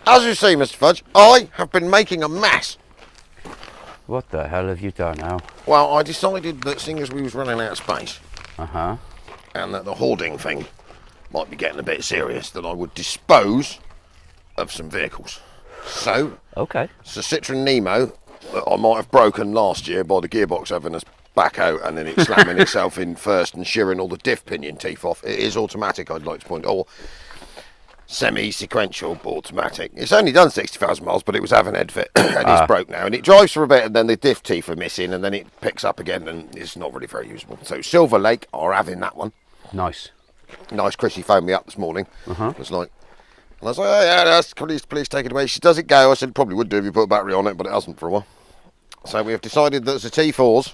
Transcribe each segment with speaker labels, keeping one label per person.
Speaker 1: As you see, Mr. Fudge, I have been making a mess.
Speaker 2: What the hell have you done now?
Speaker 1: Well, I decided that seeing as we was running out of space,
Speaker 2: Uh-huh.
Speaker 1: and that the hoarding thing might be getting a bit serious, that I would dispose of some vehicles. So,
Speaker 2: Okay.
Speaker 1: it's a Citroen Nemo that I might have broken last year by the gearbox having us back out and then it slamming itself in first and shearing all the diff pinion teeth off. It is automatic, I'd like to point out, or semi-sequential automatic. It's only done 60,000 miles, but it was having head fit and it's broke now. And it drives for a bit and then the diff teeth are missing and then it picks up again and it's not really very usable. So Silver Lake are having that one.
Speaker 2: Nice.
Speaker 1: Nice. Chrissy phoned me up this morning. It was like, and I was like, oh yeah, that's, please take it away. She does it go. I said, probably would do if you put a battery on it, but it hasn't for a while. So we have decided that it's a T4s.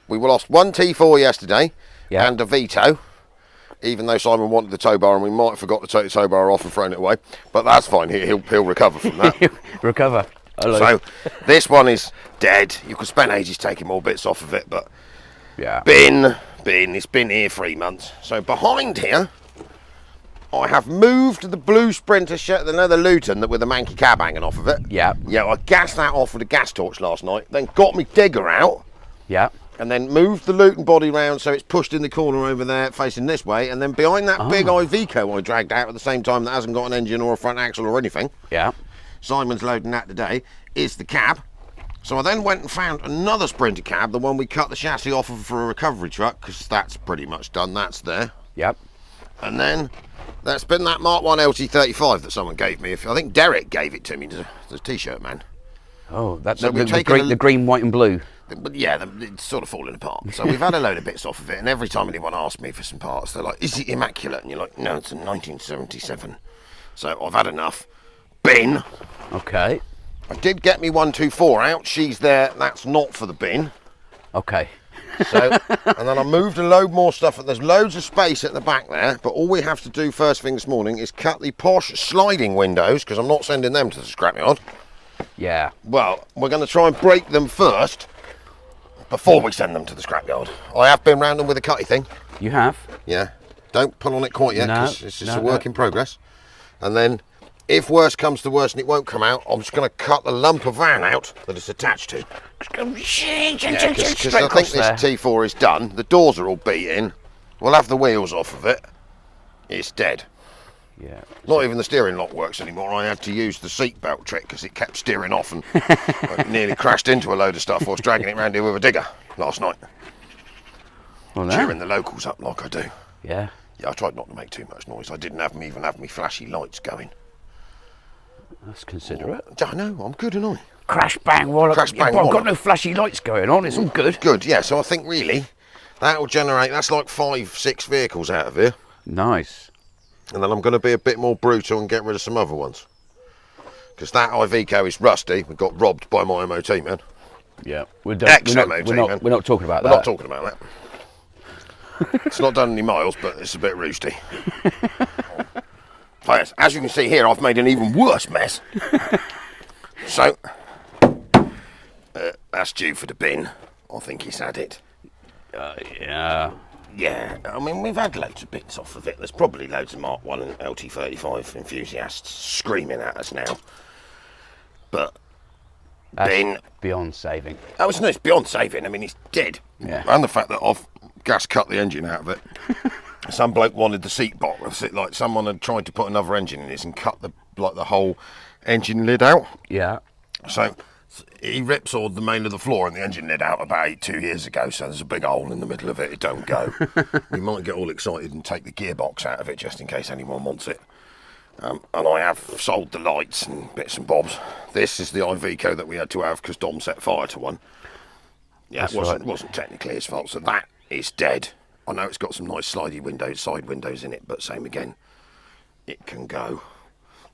Speaker 1: We lost one T4 yesterday and a Vito, even though Simon wanted the tow bar and we might have forgot to take the tow bar off and thrown it away. But that's fine. He'll recover from that.
Speaker 2: Recover.
Speaker 1: So this one is dead. You could spend ages taking more bits off of it, but
Speaker 2: yeah.
Speaker 1: it's been here 3 months. So behind here, I have moved the blue Sprinter the Luton that with the manky cab hanging off of it.
Speaker 2: Yeah.
Speaker 1: Yeah, I gassed that off with a gas torch last night, then got me digger out.
Speaker 2: Yeah.
Speaker 1: And then moved the Luton body round so it's pushed in the corner over there facing this way. And then behind that big Iveco I dragged out at the same time that hasn't got an engine or a front axle or anything.
Speaker 2: Yeah.
Speaker 1: Simon's loading that today, is the cab. So I then went and found another Sprinter cab, the one we cut the chassis off of for a recovery truck, because that's pretty much done, that's there.
Speaker 2: Yep.
Speaker 1: And then that's been that Mark 1 LT35 that someone gave me. I think Derek gave it to me, the t-shirt man.
Speaker 2: Oh, that's
Speaker 1: so
Speaker 2: the green, white and blue.
Speaker 1: But yeah, it's sort of falling apart. So we've had a load of bits off of it, and every time anyone asks me for some parts, they're like, is it immaculate? And you're like, no, it's a 1977. So I've had enough. Bin.
Speaker 2: Okay.
Speaker 1: I did get me 124 out. She's there. That's not for the bin.
Speaker 2: Okay.
Speaker 1: So, and then I moved a load more stuff. There's loads of space at the back there, but all we have to do first thing this morning is cut the posh sliding windows, because I'm not sending them to the scrapyard.
Speaker 2: Yeah.
Speaker 1: Well, we're going to try and break them first before we send them to the scrapyard. I have been round them with a cutty thing.
Speaker 2: You have?
Speaker 1: Yeah. Don't pull on it quite yet, because it's just a work in progress. And then, if worse comes to worse and it won't come out, I'm just going to cut the lump of van out that it's attached to. Because I think this T4 is done. The doors are all beat in. We'll have the wheels off of it. It's dead.
Speaker 2: Yeah.
Speaker 1: Not even the steering lock works anymore. I had to use the seatbelt trick because it kept steering off and I nearly crashed into a load of stuff. I was dragging it around here with a digger last night.
Speaker 2: Well,
Speaker 1: cheering the locals up like I do.
Speaker 2: Yeah.
Speaker 1: Yeah, I tried not to make too much noise. I didn't even have me flashy lights going.
Speaker 2: That's considerate.
Speaker 1: I know, I'm good, and I.
Speaker 2: Crash bang wallop.
Speaker 1: Crash bang
Speaker 2: I've
Speaker 1: wallop.
Speaker 2: got no flashy lights going on. It's all good.
Speaker 1: Good, yeah. So I think really that will generate. That's like 5-6 vehicles out of here.
Speaker 2: Nice.
Speaker 1: And then I'm going to be a bit more brutal and get rid of some other ones. Because that Iveco is rusty. We got robbed by my MOT man.
Speaker 2: Yeah. We're not talking about that.
Speaker 1: We're not talking about that. It's not done any miles, but it's a bit roosty. So yes, as you can see here, I've made an even worse mess. So, that's due for the bin. I think he's had it.
Speaker 2: Yeah.
Speaker 1: Yeah, I mean, we've had loads of bits off of it. There's probably loads of Mark 1 and LT35 enthusiasts screaming at us now. But,
Speaker 2: that's
Speaker 1: bin...
Speaker 2: beyond saving.
Speaker 1: Oh, it's beyond saving. I mean, it's dead.
Speaker 2: Yeah.
Speaker 1: And the fact that I've gas cut the engine out of it. Some bloke wanted the seat box. Like someone had tried to put another engine in it and cut the whole engine lid out.
Speaker 2: Yeah.
Speaker 1: So he ripsawed the main of the floor and the engine lid out about 2 years ago. So there's a big hole in the middle of it. It don't go. We might get all excited and take the gearbox out of it just in case anyone wants it. And I have sold the lights and bits and bobs. This is the Iveco that we had to have because Dom set fire to one. Yeah, it wasn't technically his fault. So that is dead. I know it's got some nice slidey windows, side windows in it, but same again, it can go.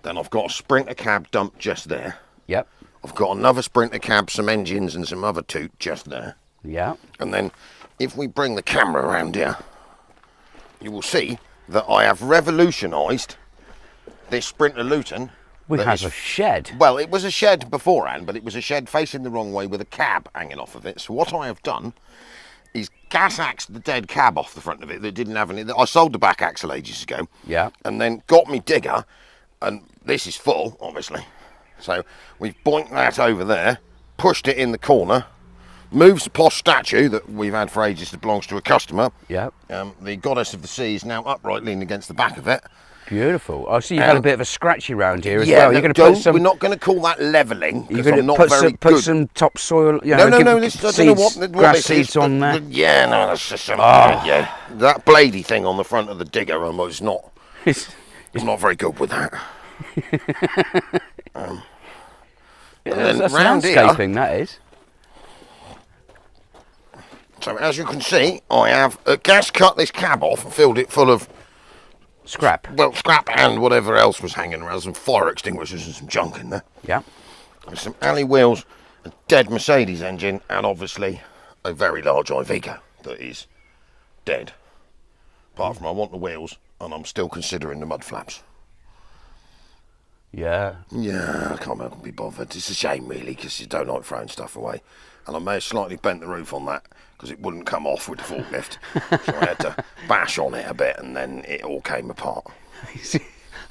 Speaker 1: Then I've got a Sprinter cab dumped just there.
Speaker 2: Yep.
Speaker 1: I've got another Sprinter cab, some engines and some other toot just there.
Speaker 2: Yeah.
Speaker 1: And then if we bring the camera around here, you will see that I have revolutionised this Sprinter Luton.
Speaker 2: We have a shed.
Speaker 1: Well, it was a shed beforehand, but it was a shed facing the wrong way with a cab hanging off of it. So what I have done is gas axed the dead cab off the front of it that didn't have any. I sold the back axle ages ago.
Speaker 2: Yeah.
Speaker 1: And then got me digger and this is full, obviously. So we've boinked that over there, pushed it in the corner, moves the posh statue that we've had for ages that belongs to a customer.
Speaker 2: Yeah.
Speaker 1: The goddess of the sea is now upright leaning against the back of it.
Speaker 2: Beautiful. I see you've had a bit of a scratchy round here as
Speaker 1: Yeah,
Speaker 2: well. You're
Speaker 1: no,
Speaker 2: going to put some.
Speaker 1: we're not going to call that levelling
Speaker 2: You're
Speaker 1: because
Speaker 2: going
Speaker 1: I'm not
Speaker 2: to
Speaker 1: very
Speaker 2: put
Speaker 1: good.
Speaker 2: some topsoil. You
Speaker 1: No,
Speaker 2: know,
Speaker 1: no,
Speaker 2: give
Speaker 1: no. I don't know what
Speaker 2: grass
Speaker 1: this
Speaker 2: seeds
Speaker 1: is,
Speaker 2: on there.
Speaker 1: Yeah, no, that's just some. Yeah, that bladey thing on the front of the digger. It's not. I'm not very good with that.
Speaker 2: That's landscaping, that is.
Speaker 1: So as you can see, I have gas cut this cab off and filled it full of
Speaker 2: Scrap.
Speaker 1: well, scrap and whatever else was hanging around. Some fire extinguishers and some junk in there.
Speaker 2: Yeah.
Speaker 1: There's some alley wheels, a dead Mercedes engine, and obviously a very large Iveco that is dead. Apart from I want the wheels, and I'm still considering the mud flaps.
Speaker 2: Yeah.
Speaker 1: Yeah, I can't be bothered. It's a shame, really, because you don't like throwing stuff away. And I may have slightly bent the roof on that because it wouldn't come off with the forklift. So I had to bash on it a bit, and then it all came apart.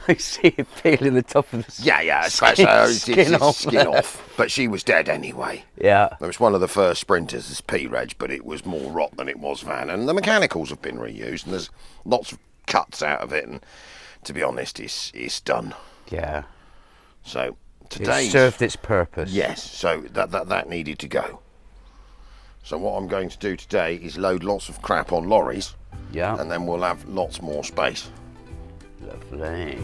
Speaker 2: I see it peeling the top of the
Speaker 1: Yeah,
Speaker 2: skin off.
Speaker 1: Skin off. But she was dead anyway.
Speaker 2: Yeah.
Speaker 1: It was one of the first Sprinters, this P-Reg, but it was more rot than it was van. And the mechanicals have been reused, and there's lots of cuts out of it. And to be honest, it's done.
Speaker 2: Yeah.
Speaker 1: So today
Speaker 2: It served its purpose.
Speaker 1: Yes, so that needed to go. So what I'm going to do today is load lots of crap on lorries.
Speaker 2: Yeah.
Speaker 1: And then we'll have lots more space.
Speaker 2: Lovely.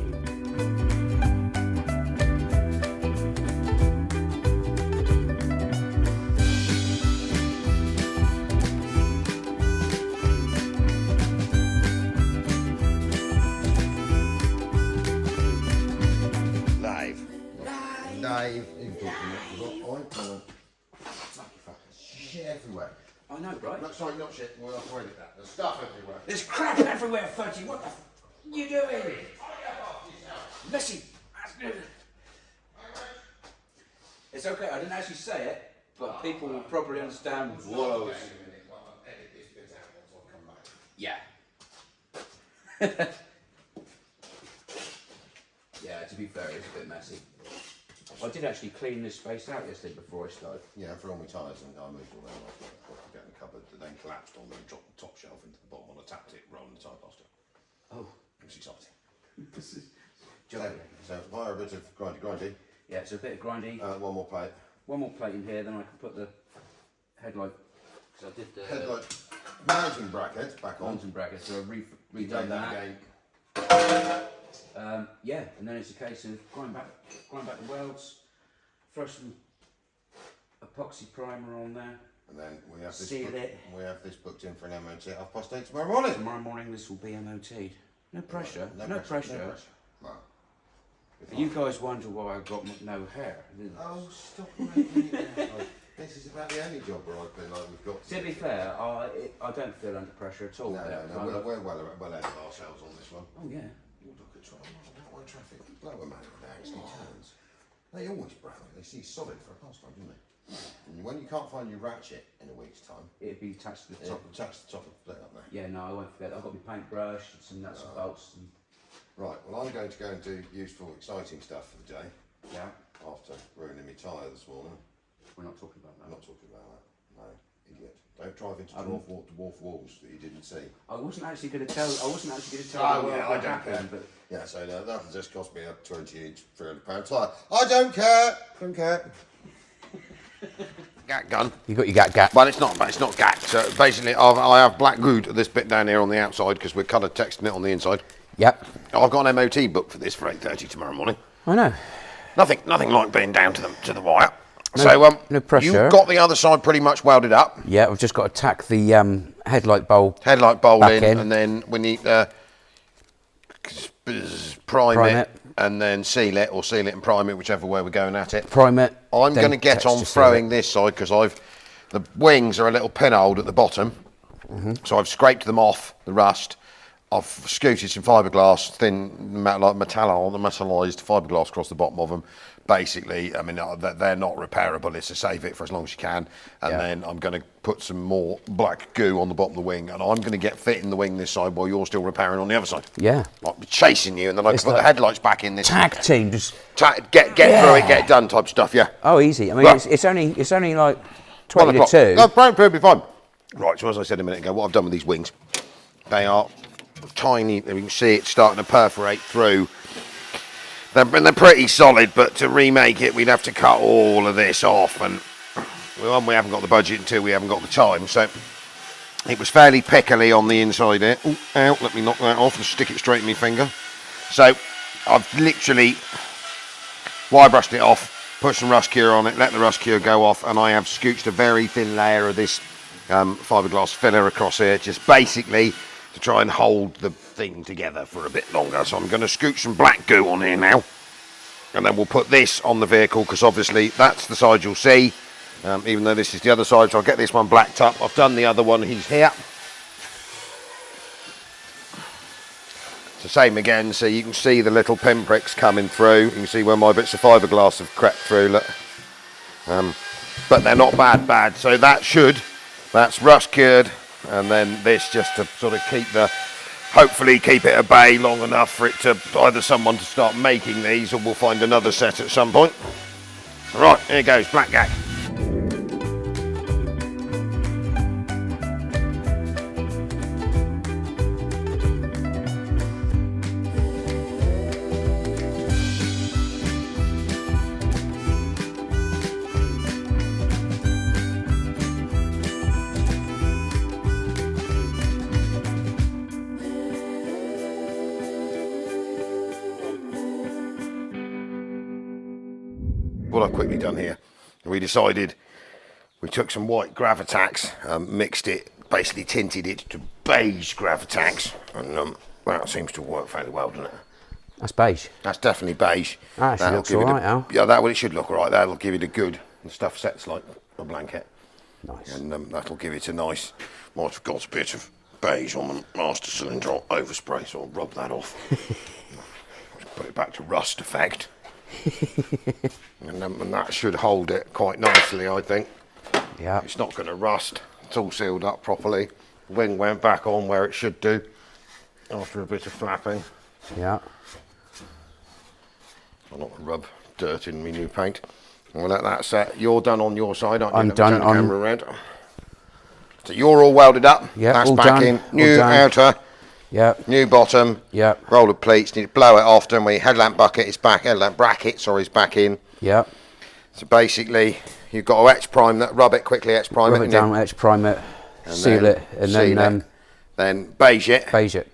Speaker 1: Live. Shit everywhere.
Speaker 2: I know, right?
Speaker 1: No, sorry, not shit. We're not worried about that. There's stuff everywhere.
Speaker 2: There's crap everywhere, Fudgy. What the f you doing? Missy. It's okay. I didn't actually say it, but people will probably understand. Whoa. Yeah. Yeah, to be fair, it's a bit messy. I did actually clean this space out yesterday before I started.
Speaker 1: Yeah, for all my tyres and I moved all them off to get in the cupboard, and then collapsed on them, dropped the top shelf into the bottom when I tapped it, rolling the tyre plaster.
Speaker 2: Oh.
Speaker 1: It was exciting.
Speaker 2: This is
Speaker 1: So via a bit of grindy.
Speaker 2: yeah, so a bit of grindy.
Speaker 1: One more plate.
Speaker 2: One more plate in here, then I can put the headlight. Because I did the
Speaker 1: Headlight mounting bracket back on.
Speaker 2: mounting bracket, so I redone
Speaker 1: Done
Speaker 2: that.
Speaker 1: again.
Speaker 2: Yeah, and then it's a case of grind back the welds, throw some epoxy primer on there.
Speaker 1: And then we have this.
Speaker 2: Seal it.
Speaker 1: We have this booked in for an MOT at 8:30 tomorrow morning.
Speaker 2: Tomorrow morning this will be MOT'd. No pressure.
Speaker 1: No
Speaker 2: No
Speaker 1: pressure.
Speaker 2: pressure.
Speaker 1: Well,
Speaker 2: You guys wonder why I've got no hair.
Speaker 1: oh, stop making it now. This is about the only job where I've been like we've got.
Speaker 2: To be fair, I don't feel under pressure at all.
Speaker 1: No,
Speaker 2: there.
Speaker 1: we're well ahead of ourselves on this one.
Speaker 2: Oh yeah.
Speaker 1: Oh, look at traffic. That traffic. Blow a man with actually turns. They always brown. They see solid for a pastime, don't they? And when you can't find your ratchet in a week's time,
Speaker 2: It'd be attached to the top.
Speaker 1: attach the top of the plate up there.
Speaker 2: Yeah, no, I won't forget. I've got my paintbrush, some nuts and bolts. And,
Speaker 1: Right, well I'm going to go and do useful, exciting stuff for the day.
Speaker 2: yeah,
Speaker 1: After ruining my tyre this morning.
Speaker 2: we're not talking about
Speaker 1: I'm
Speaker 2: that.
Speaker 1: not talking about that. No, idiot. Don't drive into
Speaker 2: I won't.
Speaker 1: dwarf walls that you didn't see.
Speaker 2: I wasn't actually going to tell.
Speaker 1: Oh,
Speaker 2: you
Speaker 1: yeah, I
Speaker 2: what
Speaker 1: don't
Speaker 2: happened,
Speaker 1: care.
Speaker 2: but
Speaker 1: Yeah, so that'll just cost me a 20-inch, £300 tyre. I don't care. Don't care. Gat gun.
Speaker 2: you got your gat.
Speaker 1: But it's not gat. So basically, I have black glued this bit down here on the outside because we're colour texting it on the inside.
Speaker 2: Yep.
Speaker 1: I've got an MOT booked for this for 8:30 tomorrow morning.
Speaker 2: I know.
Speaker 1: Nothing like being down to the wire. So
Speaker 2: no pressure.
Speaker 1: You've got the other side pretty much welded up.
Speaker 2: Yeah, we've just got to tack the headlight bulb.
Speaker 1: Headlight bowl
Speaker 2: back in,
Speaker 1: and then we need prime it, and then seal it, or seal it and prime it, whichever way we're going at it.
Speaker 2: Prime it.
Speaker 1: I'm
Speaker 2: then
Speaker 1: going to get on
Speaker 2: texture seal
Speaker 1: throwing
Speaker 2: it.
Speaker 1: this side because the wings are a little pinholed at the bottom, so I've scraped them off the rust, I've scooted some fiberglass, thin metallised fiberglass across the bottom of them. Basically, I mean, they're not repairable. It's to save it for as long as you can. And then I'm going to put some more black goo on the bottom of the wing, and I'm going to get fit in the wing this side while you're still repairing on the other side.
Speaker 3: Yeah.
Speaker 1: I'll be chasing you, and then I can put the headlights back in this.
Speaker 3: Tag team, just
Speaker 1: get through it, get it done type stuff, yeah.
Speaker 3: Oh, easy. I mean, it's only like 20 to 2.
Speaker 1: No, probably fine. Right, so as I said a minute ago, what I've done with these wings, they are tiny. You can see it starting to perforate through. They're pretty solid, but to remake it, we'd have to cut all of this off, and one, we haven't got the budget, and two, we haven't got the time. So it was fairly pickly on the inside here. Ooh, ow, let me knock that off and stick it straight in my finger. So I've literally wire brushed it off, put some rust cure on it, let the rust cure go off, and I have scooched a very thin layer of this fiberglass filler across here, just basically to try and hold the thing together for a bit longer. So I'm going to scooch some black goo on here now, and then we'll put this on the vehicle, because obviously that's the side you'll see, even though this is the other side. So I'll get this one blacked up. I've done the other one, he's here. It's the same again, so you can see the little pinpricks coming through. You can see where my bits of fiberglass have crept through, look. But they're not bad. So that's rust cured, and then this just to sort of hopefully keep it at bay long enough for it to either someone to start making these, or we'll find another set at some point. Right, here goes, black gag. What I've quickly done here, we decided, we took some white Gravitax, mixed it, basically tinted it to beige Gravitax, and that seems to work fairly well, doesn't it?
Speaker 3: That's beige.
Speaker 1: That's definitely beige.
Speaker 3: Actually looks all right, Al.
Speaker 1: Yeah, it should look all right. That'll give it a good, the stuff sets like a blanket.
Speaker 3: Nice.
Speaker 1: And that'll give it a nice, might have got a bit of beige on the master cylinder, I'll overspray, so I'll rub that off. Put it back to rust effect. and that should hold it quite nicely, I think.
Speaker 3: Yeah.
Speaker 1: It's not going to rust. It's all sealed up properly. The wing went back on where it should do after a bit of flapping.
Speaker 3: Yeah.
Speaker 1: I'll not rub dirt in my new paint. We'll let that set. You're done on your side, aren't you?
Speaker 3: I'm done.
Speaker 1: Turn the camera around. So you're all welded up.
Speaker 3: Yeah,
Speaker 1: that's
Speaker 3: all
Speaker 1: back
Speaker 3: done.
Speaker 1: in. New outer.
Speaker 3: Yep.
Speaker 1: New bottom.
Speaker 3: Yep.
Speaker 1: Roll of pleats. Need to blow it off, don't we? Headlamp bucket is back. Headlamp bracket, sorry, is back in.
Speaker 3: Yep.
Speaker 1: So basically, you've got to etch prime that. Rub it quickly. Etch prime
Speaker 3: Rub it down. Etch prime it. Seal it, and
Speaker 1: then beige it.
Speaker 3: Beige it.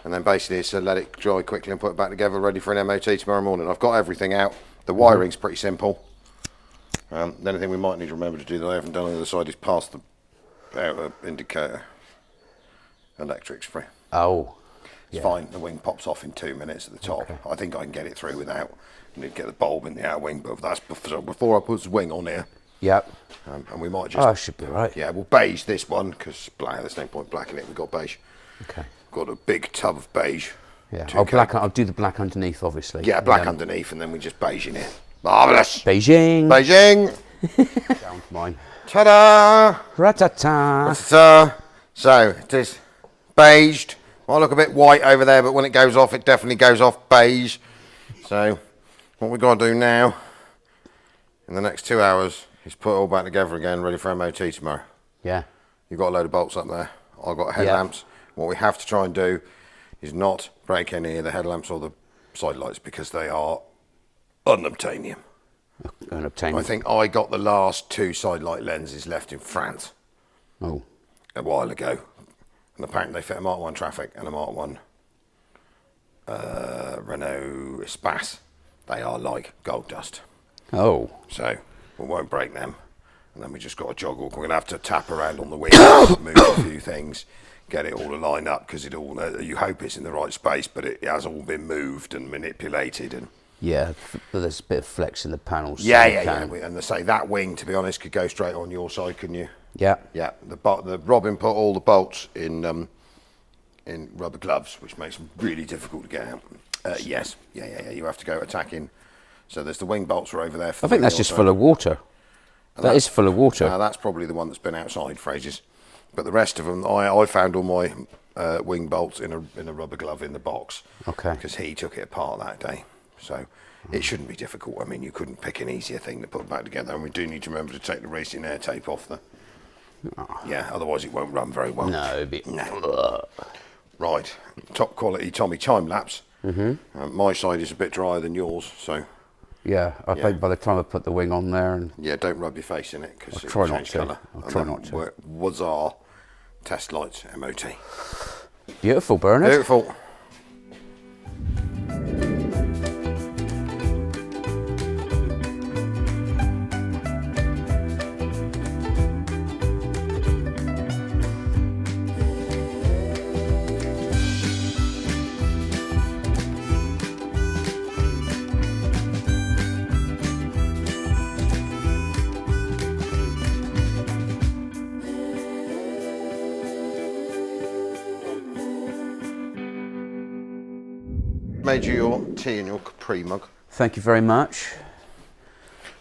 Speaker 1: And then basically, so let it dry quickly and put it back together, ready for an MOT tomorrow morning. I've got everything out. The wiring's pretty simple. The only thing we might need to remember to do that I haven't done on the other side is pass the outer indicator. Electric's free.
Speaker 3: Oh.
Speaker 1: It's fine. The wing pops off in 2 minutes at the top. Okay. I think I can get it through without. I need to get the bulb in the outer wing, but that's before I put the wing on here.
Speaker 3: Yep.
Speaker 1: And we might just.
Speaker 3: Oh, I should be right.
Speaker 1: Yeah, we'll beige this one because there's no point blacking it. We've got beige.
Speaker 3: Okay.
Speaker 1: Got a big tub of beige.
Speaker 3: Yeah. I'll do the black underneath, obviously.
Speaker 1: Yeah, black underneath, and then we just beige in it. Marvellous.
Speaker 3: Beijing.
Speaker 1: Beijing.
Speaker 3: Down to mine.
Speaker 1: Ta-da.
Speaker 3: Ratata.
Speaker 1: So it is beiged. Might look a bit white over there, but when it goes off, it definitely goes off beige. So what we've got to do now, in the next 2 hours, is put it all back together again, ready for MOT tomorrow.
Speaker 3: Yeah.
Speaker 1: You've got a load of bolts up there. I've got headlamps. What we have to try and do is not break any of the headlamps or the side lights because they are unobtainium.
Speaker 3: Unobtainium.
Speaker 1: I think I got the last 2 side light lenses left in France.
Speaker 3: Oh.
Speaker 1: A while ago. And apparently they fit a Mark 1 Traffic and a Mark 1 Renault Espace. They are like gold dust.
Speaker 3: Oh.
Speaker 1: So we won't break them. And then we just got a joggle. We're going to have to tap around on the wheel, move a few things, get it all to line up because it all. You hope it's in the right space, but it has all been moved and manipulated. And
Speaker 3: yeah, there's a bit of flex in the panels.
Speaker 1: Yeah. And they say that wing, to be honest, could go straight on your side, couldn't you?
Speaker 3: Yeah.
Speaker 1: Yeah. The Robin put all the bolts in in rubber gloves, which makes them really difficult to get out. Yes, yeah. You have to go attacking. So there's the wing bolts are over there.
Speaker 3: I think that's just full of water. That is full of water.
Speaker 1: That's probably the one that's been outside for ages. But the rest of them, I found all my wing bolts in a rubber glove in the box.
Speaker 3: Okay.
Speaker 1: Because he took it apart that day. So it shouldn't be difficult. I mean, you couldn't pick an easier thing to put back together. And we do need to remember to take the racing air tape off the... Yeah, otherwise it won't run very well.
Speaker 3: No, it'd be...
Speaker 1: No. Right, top quality Tommy time lapse. My side is a bit drier than yours, so...
Speaker 3: Yeah, I think by the time I put the wing on there and...
Speaker 1: Yeah, don't rub your face in it because
Speaker 3: I'll
Speaker 1: it'll
Speaker 3: try
Speaker 1: change
Speaker 3: not to.
Speaker 1: colour.
Speaker 3: I'll try not to.
Speaker 1: Was our test lights MOT.
Speaker 3: Beautiful, Bernard.
Speaker 1: Beautiful. Made you your tea in your Capri mug.
Speaker 3: Thank you very much.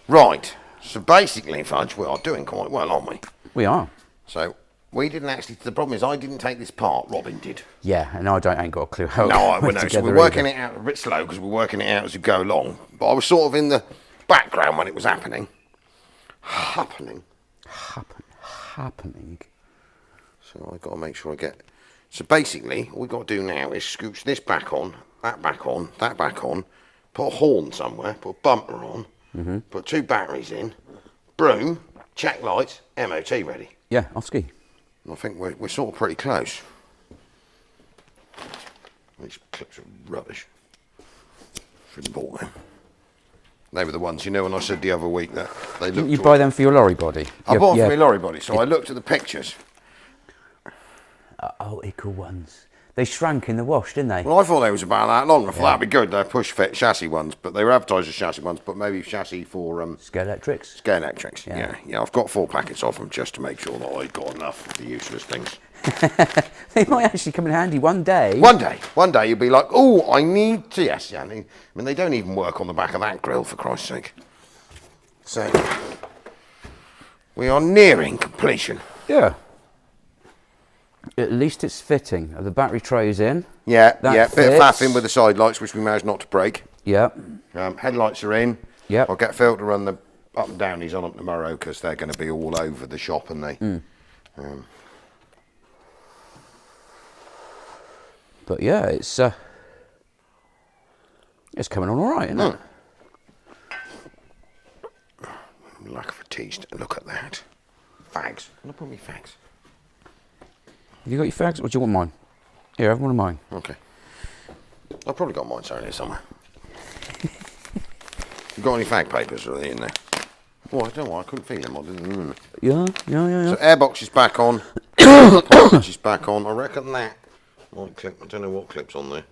Speaker 1: Right, so basically, Fudge, we are doing quite well, aren't we?
Speaker 3: We are.
Speaker 1: So, we didn't actually, the problem is I didn't take this part, Robin did.
Speaker 3: Yeah, and I ain't got a clue how.
Speaker 1: No, I know, so we're working it out a bit slow because we're working it out as we go along. But I was sort of in the background when it was happening. Happening. So I've got to make sure I get... So basically, all we've got to do now is scooch this back on, that back on, that back on, put a horn somewhere, put a bumper on, put 2 batteries in, broom, check lights, MOT ready.
Speaker 3: Yeah, off ski.
Speaker 1: I think we're sort of pretty close. These clips are rubbish. Shouldn't have bought them. They were the ones, you know, when I said the other week that they looked...
Speaker 3: Didn't you buy them for your lorry body?
Speaker 1: I bought them for my lorry body, so I looked at the pictures.
Speaker 3: Oh, equal ones. They shrank in the wash, didn't they?
Speaker 1: Well, I thought they was about that long. I thought that'd be good. They're push fit chassis ones, but they were advertised as chassis ones, but maybe chassis for
Speaker 3: Scale Electrics.
Speaker 1: Scale Electrics. Yeah. I've got 4 packets of them just to make sure that I got enough of the useless things.
Speaker 3: They might actually come in handy one day.
Speaker 1: One day you'll be like, oh, I need to. Yes, yeah. I mean, they don't even work on the back of that grill, for Christ's sake. So we are nearing completion.
Speaker 3: Yeah. At least it's fitting. The battery tray is in.
Speaker 1: Yeah,
Speaker 3: That
Speaker 1: bit of
Speaker 3: fits.
Speaker 1: faffing with the side lights, which we managed not to break.
Speaker 3: Yeah.
Speaker 1: Headlights are in.
Speaker 3: Yep.
Speaker 1: I'll get Phil to run the up and down these on them tomorrow because they're going to be all over the shop, and they.
Speaker 3: But yeah, it's coming on all right, isn't it?
Speaker 1: Lack of a tease. Look at that. Fags. I'm going to put me fags.
Speaker 3: Have you got your fags, or do you want mine? Here, have one of mine.
Speaker 1: Okay. I've probably got mine somewhere here somewhere. You got any fag papers? Are they in there? Oh, I don't know. I couldn't feel them. I didn't.
Speaker 3: Yeah.
Speaker 1: So airbox is back on. Switch is back on. I reckon that might clip. I don't know what clip's on there.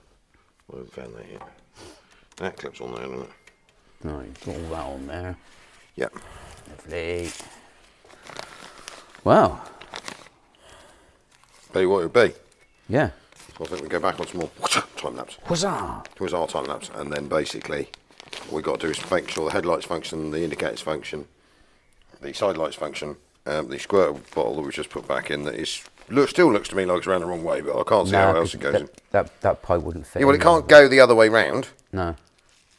Speaker 1: I haven't found that yet. That clip's on there, isn't it?
Speaker 3: No, you've got all that on there.
Speaker 1: Yep.
Speaker 3: Lovely. Wow.
Speaker 1: Be what it would be.
Speaker 3: Yeah.
Speaker 1: So I think we go back on some more time lapse.
Speaker 3: Huzzah!
Speaker 1: It was our time lapse, and then basically what we got to do is make sure the headlights function, the indicators function, the side lights function, the squirt bottle that we just put back in that is still looks to me like it's around the wrong way, but I can't see how else it goes in.
Speaker 3: That pipe wouldn't fit.
Speaker 1: Yeah, well, it can't go the other way round.
Speaker 3: No.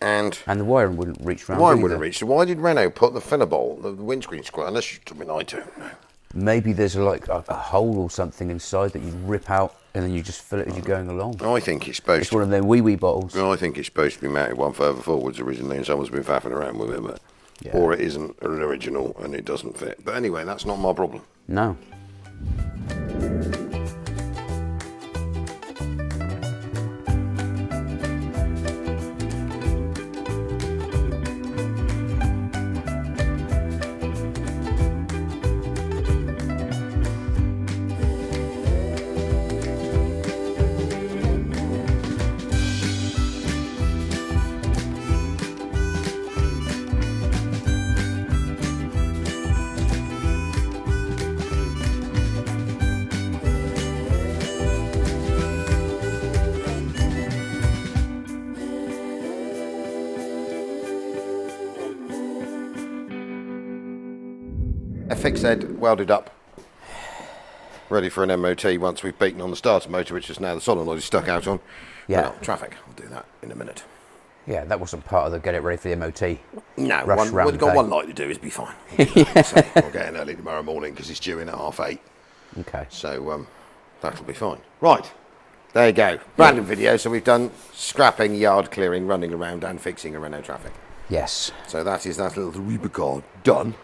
Speaker 1: And
Speaker 3: the wiring wouldn't reach round.
Speaker 1: Why wouldn't reach? So why did Renault put the filler bolt, the windscreen squirt? Unless I don't know.
Speaker 3: Maybe there's a hole or something inside that you rip out and then you just fill it as you're going along.
Speaker 1: I think it's supposed
Speaker 3: It's one of them wee bottles.
Speaker 1: I think it's supposed to be mounted one further forwards originally, and someone's been faffing around with it, but or it isn't an original and it doesn't fit. But anyway, that's not my problem.
Speaker 3: No.
Speaker 1: FX welded up, ready for an MOT once we've beaten on the starter motor, which is now the solenoid is stuck out on.
Speaker 3: Yeah.
Speaker 1: Renault traffic. I'll do that in a minute.
Speaker 3: Yeah, that wasn't part of the get it ready for the MOT.
Speaker 1: No,
Speaker 3: Rush
Speaker 1: we've got
Speaker 3: day.
Speaker 1: one light to do, it'll be fine. So I'll get in early tomorrow morning because it's due in at 8:30.
Speaker 3: Okay.
Speaker 1: So that'll be fine. Right, there you go. Random video. So we've done scrapping, yard clearing, running around and fixing a Renault traffic.
Speaker 3: Yes.
Speaker 1: So that is that little Rubicon done.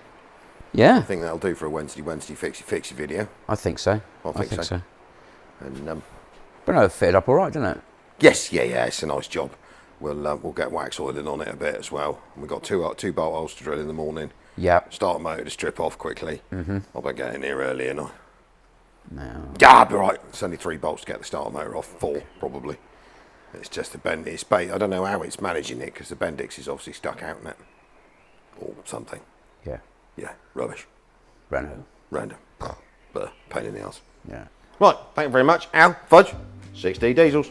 Speaker 3: Yeah.
Speaker 1: I think that'll do for a Wednesday fixy video.
Speaker 3: I think so.
Speaker 1: I think so.
Speaker 3: And but no, it fitted up all right, didn't it?
Speaker 1: Yes, yeah, it's a nice job. We'll get wax oiling on it a bit as well. We've got two bolt holes to drill in the morning.
Speaker 3: Yeah.
Speaker 1: Start motor to strip off quickly. I'll be getting here early, and
Speaker 3: No.
Speaker 1: yeah, I'll be right. It's only 3 bolts to get the starter motor off. 4 probably. It's just the bend. I don't know how it's managing it because the Bendix is obviously stuck out in it or something.
Speaker 3: Yeah.
Speaker 1: Yeah, rubbish.
Speaker 3: Renault.
Speaker 1: Random. But pain in the ass.
Speaker 3: Yeah.
Speaker 1: Right, thank you very much. Al, Fudge, 6D Diesels.